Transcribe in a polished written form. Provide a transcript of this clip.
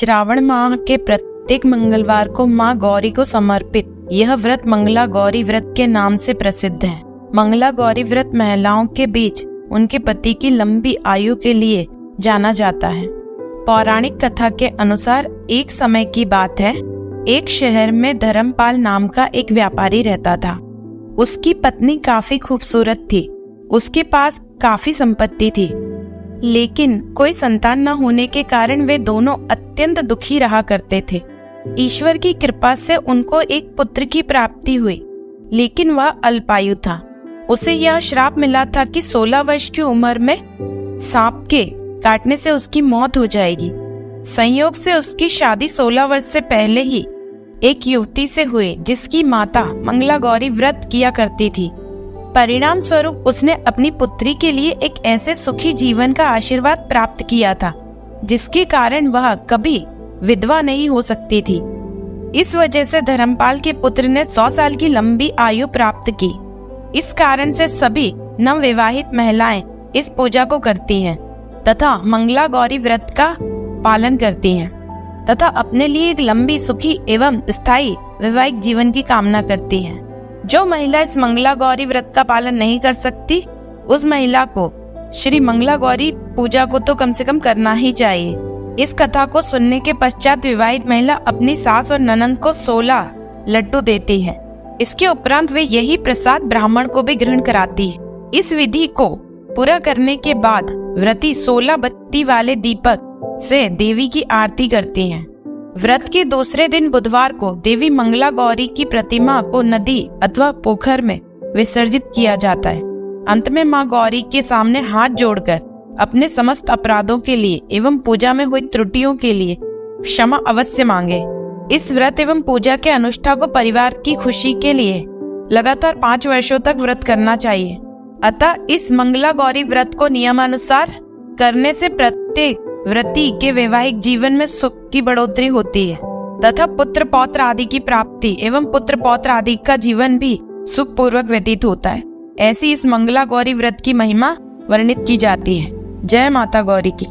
श्रावण माह के प्रत्येक मंगलवार को माँ गौरी को समर्पित यह व्रत मंगला गौरी व्रत के नाम से प्रसिद्ध है। मंगला गौरी व्रत महिलाओं के बीच उनके पति की लंबी आयु के लिए जाना जाता है। पौराणिक कथा के अनुसार एक समय की बात है, एक शहर में धर्मपाल नाम का एक व्यापारी रहता था। उसकी पत्नी काफी खूबसूरत थी, उसके पास काफी संपत्ति थी, लेकिन कोई संतान न होने के कारण वे दोनों अत्यंत दुखी रहा करते थे। ईश्वर की कृपा से उनको एक पुत्र की प्राप्ति हुई, लेकिन वह अल्पायु था। उसे यह श्राप मिला था कि 16 वर्ष की उम्र में सांप के काटने से उसकी मौत हो जाएगी। संयोग से उसकी शादी 16 वर्ष से पहले ही एक युवती से हुई, जिसकी माता मंगला गौरी व्रत किया करती थी। परिणाम स्वरूप उसने अपनी पुत्री के लिए एक ऐसे सुखी जीवन का आशीर्वाद प्राप्त किया था, जिसके कारण वह कभी विधवा नहीं हो सकती थी। इस वजह से धर्मपाल के पुत्र ने 100 साल की लंबी आयु प्राप्त की। इस कारण से सभी नवविवाहित महिलाएं इस पूजा को करती हैं तथा मंगला गौरी व्रत का पालन करती हैं तथा अपने लिए एक लंबी, सुखी एवं स्थायी वैवाहिक जीवन की कामना करती हैं। जो महिला इस मंगला गौरी व्रत का पालन नहीं कर सकती, उस महिला को श्री मंगला गौरी पूजा को तो कम से कम करना ही चाहिए। इस कथा को सुनने के पश्चात विवाहित महिला अपनी सास और ननंद को 16 लड्डू देती है। इसके उपरांत वे यही प्रसाद ब्राह्मण को भी ग्रहण कराती है। इस विधि को पूरा करने के बाद व्रती 16 बत्ती वाले दीपक से देवी की आरती करती हैं। व्रत के दूसरे दिन बुधवार को देवी मंगला गौरी की प्रतिमा को नदी अथवा पोखर में विसर्जित किया जाता है। अंत में माँ गौरी के सामने हाथ जोड़कर अपने समस्त अपराधों के लिए एवं पूजा में हुई त्रुटियों के लिए क्षमा अवश्य मांगे। इस व्रत एवं पूजा के अनुष्ठान को परिवार की खुशी के लिए लगातार 5 वर्षों तक व्रत करना चाहिए। अतः इस मंगला गौरी व्रत को नियमानुसार करने से प्रत्येक व्रती के वैवाहिक जीवन में सुख की बढ़ोतरी होती है तथा पुत्र पौत्र आदि की प्राप्ति एवं पुत्र पौत्र आदि का जीवन भी सुख पूर्वक व्यतीत होता है। ऐसी इस मंगला गौरी व्रत की महिमा वर्णित की जाती है। जय माता गौरी की।